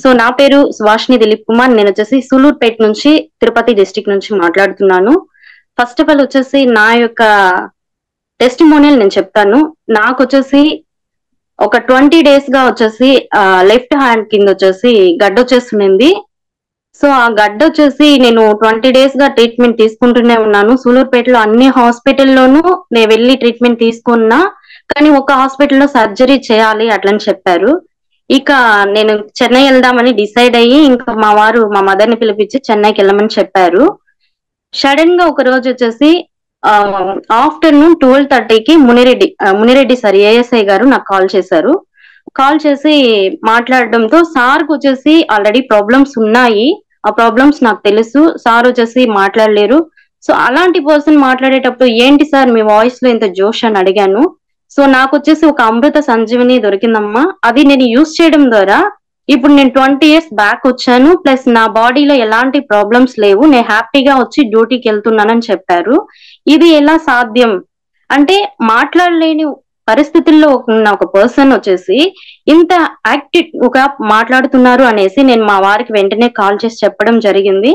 So నా పేరు సుభాషిణి దిలీప్ కుమార్. నేను వచ్చేసి సూలూరుపేట నుంచి తిరుపతి డిస్ట్రిక్ట్ నుంచి మాట్లాడుతున్నాను. ఫస్ట్ ఆఫ్ ఆల్ వచ్చేసి నా యొక్క టెస్టిమోనియల్ నేను చెప్తాను. నాకు వచ్చేసి ఒక 20 days గా వచ్చేసి లెఫ్ట్ హ్యాండ్ కింద వచ్చేసి గడ్డ వచ్చేస్తుంది. సో ఆ గడ్డ వచ్చేసి నేను 20 days గా ట్రీట్మెంట్ తీసుకుంటూనే ఉన్నాను. సూలూరుపేటలో అన్ని హాస్పిటల్లోనూ నేను వెళ్ళి ట్రీట్మెంట్ తీసుకున్నా, కానీ ఒక హాస్పిటల్లో సర్జరీ చేయాలి అట్లని చెప్పారు. ఇక నేను చెన్నై వెళ్దామని డిసైడ్ అయ్యి ఇంకా మా వారు మా మదర్ ని పిలిపించి చెన్నైకి వెళ్ళమని చెప్పారు. సడన్ గా ఒక రోజు వచ్చేసి ఆఫ్టర్నూన్ 12:30కి మునిరెడ్డి సార్ ఏఎస్ఐ గారు నాకు కాల్ చేశారు. కాల్ చేసి మాట్లాడడంతో సార్కి వచ్చేసి ఆల్రెడీ ప్రాబ్లమ్స్ ఉన్నాయి, ఆ ప్రాబ్లమ్స్ నాకు తెలుసు, సార్ వచ్చేసి మాట్లాడలేరు. సో అలాంటి పర్సన్ మాట్లాడేటప్పుడు ఏంటి సార్ మీ వాయిస్ లో ఇంత జోష్ అని అడిగాను. సో నాకు వచ్చేసి ఒక అమృత సంజీవని దొరికిందమ్మా, అది నేను యూస్ చేయడం ద్వారా ఇప్పుడు నేను 20 years బ్యాక్ వచ్చాను, ప్లస్ నా బాడీలో ఎలాంటి ప్రాబ్లమ్స్ లేవు, నేను హ్యాపీగా వచ్చి డ్యూటీకి వెళ్తున్నానని చెప్పారు. ఇది ఎలా సాధ్యం అంటే, మాట్లాడలేని పరిస్థితుల్లో ఉన్న ఒక పర్సన్ వచ్చేసి ఇంత యాక్టివ్ గా మాట్లాడుతున్నారు అనేసి నేను మా వారికి వెంటనే కాల్ చేసి చెప్పడం జరిగింది.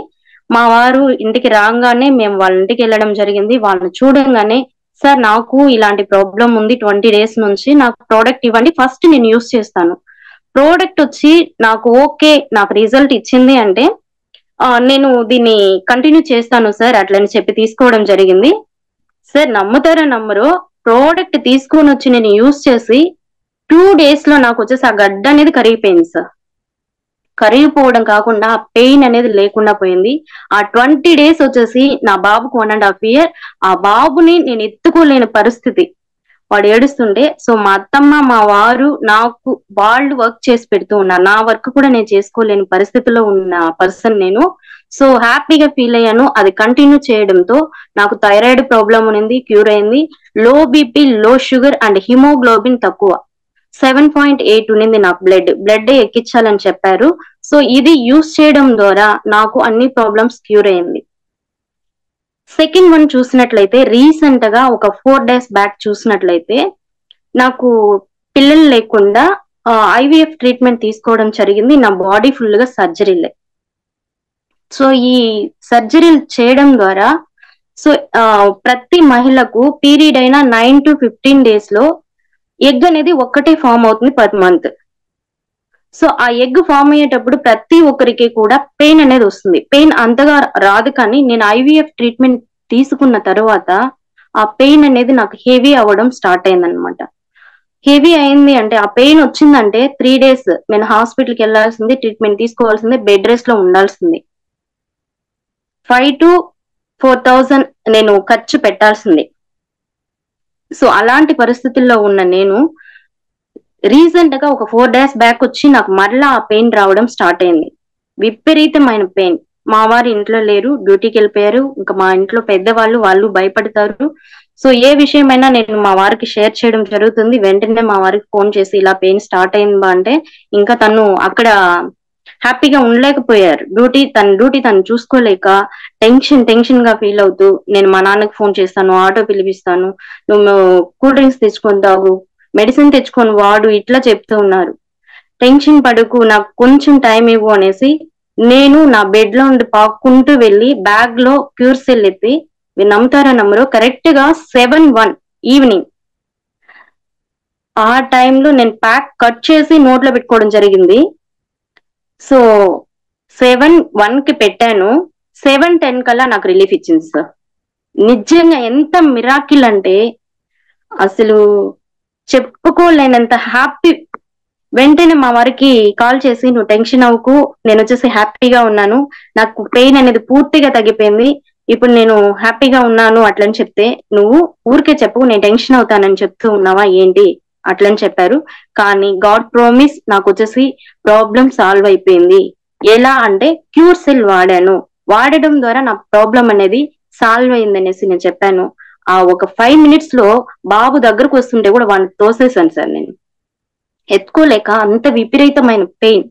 మా వారు ఇంటికి రాగానే మేము వాళ్ళ ఇంటికి వెళ్ళడం జరిగింది. వాళ్ళని చూడంగానే సార్ నాకు ఇలాంటి ప్రాబ్లం ఉంది 20 days నుంచి, నాకు ప్రోడక్ట్ ఇవ్వండి, ఫస్ట్ నేను యూస్ చేస్తాను. ప్రోడక్ట్ వచ్చి నాకు ఓకే, నాకు రిజల్ట్ ఇచ్చింది అంటే నేను దీన్ని కంటిన్యూ చేస్తాను సార్ అట్లని చెప్పి తీసుకోవడం జరిగింది. సార్ నమ్ముతారో నమ్మరో, ప్రోడక్ట్ తీసుకొని వచ్చి నేను యూస్ చేసి 2 days లో నాకు వచ్చేసి ఆ గడ్డ అనేది కరిగిపోయింది సార్. కరిగిపోవడం కాకుండా ఆ పెయిన్ అనేది లేకుండా పోయింది. ఆ 20 days వచ్చేసి నా బాబుకు 1.5 years, ఆ బాబుని నేను ఎత్తుకోలేని పరిస్థితి, వాడు ఏడుస్తుంటే. సో మా అత్తమ్మ మా వారు నాకు వాళ్ళు వర్క్ చేసి పెడుతూ ఉన్నారు, నా వర్క్ కూడా నేను చేసుకోలేని పరిస్థితిలో ఉన్న పర్సన్ నేను. సో హ్యాపీగా ఫీల్ అయ్యాను. అది కంటిన్యూ చేయడంతో నాకు థైరాయిడ్ ప్రాబ్లం ఉంది, క్యూర్ అయింది. లో బీపీ, లో షుగర్ అండ్ హిమోగ్లోబిన్ తక్కువ 7.8 ఉన్నింది. నాకు బ్లడ్ ఎక్కించాలని చెప్పారు. సో ఇది యూస్ చేయడం ద్వారా నాకు అన్ని ప్రాబ్లమ్స్ క్యూర్ అయింది. సెకండ్ వన్ చూసినట్లయితే రీసెంట్ గా ఒక 4 days బ్యాక్ చూసినట్లయితే నాకు పిల్లలు లేకుండా ఐవీఎఫ్ ట్రీట్మెంట్ తీసుకోవడం జరిగింది. నా బాడీ ఫుల్ గా సర్జరీలే. సో ఈ సర్జరీలు చేయడం ద్వారా సో ప్రతి మహిళకు పీరియడ్ అయిన 9 to 15 days లో ఎగ్ అనేది ఒక్కటే ఫామ్ అవుతుంది పర్ మంత్. సో ఆ ఎగ్ ఫామ్ అయ్యేటప్పుడు ప్రతి ఒక్కరికి కూడా పెయిన్ అనేది వస్తుంది. పెయిన్ అంతగా రాదు, కానీ నేను ఐవీఎఫ్ ట్రీట్మెంట్ తీసుకున్న తర్వాత ఆ పెయిన్ అనేది నాకు హెవీ అవ్వడం స్టార్ట్ అయింది అనమాట. హెవీ అయింది అంటే ఆ పెయిన్ వచ్చిందంటే 3 days నేను హాస్పిటల్కి వెళ్లాల్సింది, ట్రీట్మెంట్ తీసుకోవాల్సింది, బెడ్ రెస్ట్ లో ఉండాల్సింది. 5 to 4,000 నేను ఖర్చు పెట్టాల్సింది. సో అలాంటి పరిస్థితుల్లో ఉన్న నేను రీసెంట్ గా ఒక 4 days బ్యాక్ వచ్చి నాకు మరలా ఆ పెయిన్ రావడం స్టార్ట్ అయింది. విపరీతమైన పెయిన్. మా వారు ఇంట్లో లేరు, డ్యూటీకి వెళ్ళిపోయారు. ఇంకా మా ఇంట్లో పెద్దవాళ్ళు, వాళ్ళు భయపడతారు. సో ఏ విషయమైనా నేను మా వారికి షేర్ చేయడం జరుగుతుంది. వెంటనే మా వారికి ఫోన్ చేసి ఇలా పెయిన్ స్టార్ట్ అయిందా అంటే ఇంకా తను అక్కడ హ్యాపీగా ఉండలేకపోయారు. తన డ్యూటీ తను చూసుకోలేక టెన్షన్ గా ఫీల్ అవుతూ నేను మా నాన్నకి ఫోన్ చేస్తాను, ఆటో పిలిపిస్తాను, నువ్వు కూల్ డ్రింక్స్ తెచ్చుకొని తాగు, మెడిసిన్ తెచ్చుకొని వాడు, ఇట్లా చెప్తూ ఉన్నారు. టెన్షన్ పడుకు, నాకు కొంచెం టైం ఇవ్వు అనేసి నేను నా బెడ్ లో ఉండి పాక్కుంటూ వెళ్ళి బ్యాగ్ లో క్యూర్ సెల్ ఎత్తి, మీరు నమ్ముతారో నమ్మరో, కరెక్ట్ గా 7:01 ఈవినింగ్ ఆ టైంలో నేను ప్యాక్ కట్ చేసి నోట్లో పెట్టుకోవడం జరిగింది. సో 7:01 కి పెట్టాను, 7:10 కల్లా నాకు రిలీఫ్ ఇచ్చింది సార్. నిజంగా ఎంత మిరాకిల్ అంటే అసలు చెప్పుకోలేనంత హ్యాపీ. వెంటనే మా వారికి కాల్ చేసి నువ్వు టెన్షన్ అవ్వకు, నేను వచ్చేసి హ్యాపీగా ఉన్నాను, నాకు పెయిన్ అనేది పూర్తిగా తగ్గిపోయింది, ఇప్పుడు నేను హ్యాపీగా ఉన్నాను అట్లని చెప్తే, నువ్వు ఊరికే చెప్పు నేను టెన్షన్ అవుతానని చెప్తూ ఉన్నావా ఏంటి అట్లని చెప్పారు. కానీ గాడ్ ప్రామిస్ నాకు వచ్చేసి ప్రాబ్లం సాల్వ్ అయిపోయింది. ఎలా అంటే క్యూర్ సెల్ వాడడం ద్వారా నా ప్రాబ్లం అనేది సాల్వ్ అయింది అనేసి నేను చెప్పాను. ఆ ఒక 5 minutes లో బాబు దగ్గరకు వస్తుంటే కూడా వాడిని తోసేసాను సార్, నేను ఎత్తుకోలేక, అంత విపరీతమైన పెయిన్.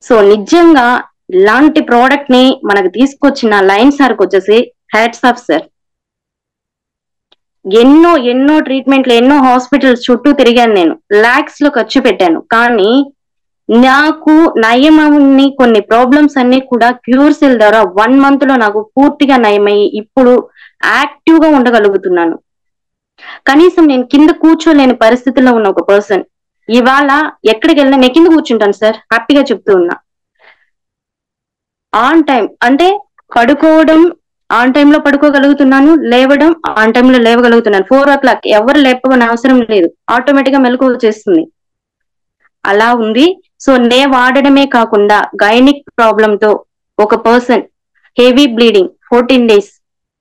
సో నిజంగా ఇలాంటి ప్రోడక్ట్ ని మనకు తీసుకొచ్చిన లైన్ సార్కి వచ్చేసి హ్యాట్స్ ఆఫ్ సార్. ఎన్నో ట్రీట్మెంట్లు, ఎన్నో హాస్పిటల్స్ చుట్టూ తిరిగాను, నేను లాక్స్ లో ఖర్చు పెట్టాను, కానీ నాకు నయమని కొన్ని ప్రాబ్లమ్స్ అన్ని కూడా క్యూర్ సెల్ ద్వారా 1 month లో నాకు పూర్తిగా నయమయ్యి ఇప్పుడు యాక్టివ్ గా ఉండగలుగుతున్నాను. కనీసం నేను కింద కూర్చోలేని పరిస్థితిలో ఉన్న ఒక పర్సన్ ఇవాళ ఎక్కడికి వెళ్ళినా నేను కింద కూర్చుంటాను సార్, హ్యాపీగా చెప్తూ ఉన్నా. ఆన్ టైం అంటే పడుకోవడం ఆన్ టైమ్ లో పడుకోగలుగుతున్నాను, లేవడం ఆన్ టైమ్ లో లేవగలుగుతున్నాను. 4 o'clock ఎవరు లేపని అవసరం లేదు, ఆటోమేటిక్ గా మెలకు వచ్చేస్తుంది. అలా ఉంది. సో నే వాడడమే కాకుండా గైనిక్ ప్రాబ్లమ్ తో ఒక person heavy bleeding 14 days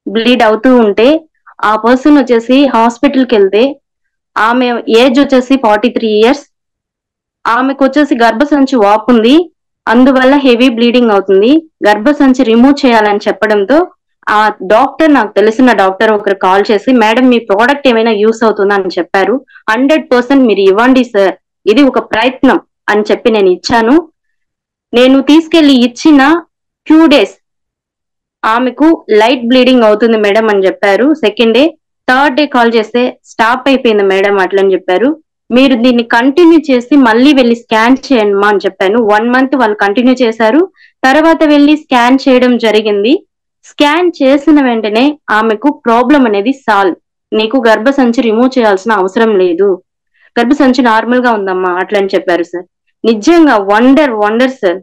bleed అవుతూ ఉంటే ఆ పర్సన్ వచ్చేసి హాస్పిటల్ కి వెళ్తే ఆమె ఏజ్ వచ్చేసి 43 years, ఆమెకు వచ్చేసి గర్భసంచి వాపు ఉంది, అందువల్ల హెవీ బ్లీడింగ్ అవుతుంది, గర్భసంచి రిమూవ్ చేయాలని చెప్పడంతో ఆ డాక్టర్, నాకు తెలిసిన డాక్టర్ ఒకరు కాల్ చేసి మేడం మీ ప్రోడక్ట్ ఏమైనా యూస్ అవుతుందా అని చెప్పారు. 100% మీరు ఇవ్వండి సార్, ఇది ఒక ప్రయత్నం అని చెప్పి నేను ఇచ్చాను. నేను తీసుకెళ్లి ఇచ్చిన 2 days ఆమెకు లైట్ బ్లీడింగ్ అవుతుంది మేడం అని చెప్పారు. Second day, third day call చేస్తే స్టాప్ అయిపోయింది మేడం అట్లని చెప్పారు. మీరు దీన్ని కంటిన్యూ చేసి మళ్ళీ వెళ్ళి స్కాన్ చేయండి మా అని చెప్పాను. 1 month వాళ్ళు కంటిన్యూ చేశారు. తర్వాత వెళ్ళి స్కాన్ చేయడం జరిగింది. స్కాన్ చేసిన వెంటనే ఆమెకు ప్రాబ్లం అనేది సాల్వ్, నీకు గర్భసంచి రిమూవ్ చేయాల్సిన అవసరం లేదు, గర్భసంచి నార్మల్ గా ఉందమ్మా అట్లని చెప్పారు సార్. నిజంగా వండర్ సార్.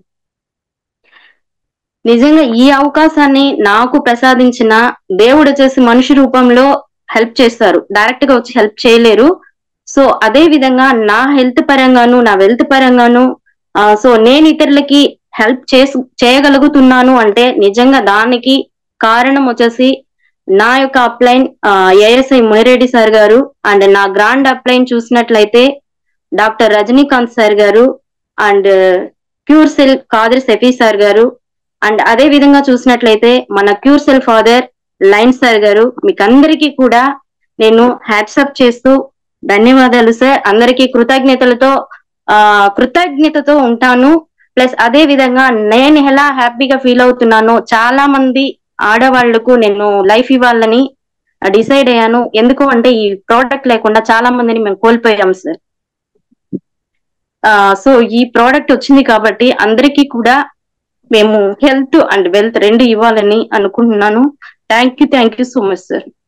నిజంగా ఈ అవకాశాన్ని నాకు ప్రసాదించిన దేవుడు వచ్చేసి మనిషి రూపంలో హెల్ప్ చేస్తారు, డైరెక్ట్ గా వచ్చి హెల్ప్ చేయలేరు. సో అదే విధంగా నా హెల్త్ పరంగాను నా వెల్త్ పరంగాను సో నేను ఇతరులకి హెల్ప్ చేయగలుగుతున్నాను అంటే నిజంగా దానికి కారణం వచ్చేసి నా యొక్క upline ASI Munireddy sir garu, and నా గ్రాండ్ అప్లైన్ చూసినట్లయితే doctor Rajinikanth sir garu, and cure cell Khader Safi sir garu, and అదే విధంగా చూసినట్లయితే మన cure cell father line sir garu, మీకు అందరికీ కూడా నేను హ్యాట్సప్ చేస్తూ ధన్యవాదాలు సార్. అందరికీ కృతజ్ఞతతో ఉంటాను. ప్లస్ అదే విధంగా నేను ఎలా హ్యాపీగా ఫీల్ అవుతున్నానో చాలా మంది ఆడవాళ్లకు నేను లైఫ్ ఇవ్వాలని డిసైడ్ అయ్యాను. ఎందుకు అంటే ఈ ప్రోడక్ట్ లేకుండా చాలా మందిని మేము కోల్పోయాం సార్. సో ఈ ప్రోడక్ట్ వచ్చింది కాబట్టి అందరికీ కూడా మేము హెల్త్ అండ్ వెల్త్ రెండు ఇవ్వాలని అనుకుంటున్నాను. Thank you so much sir.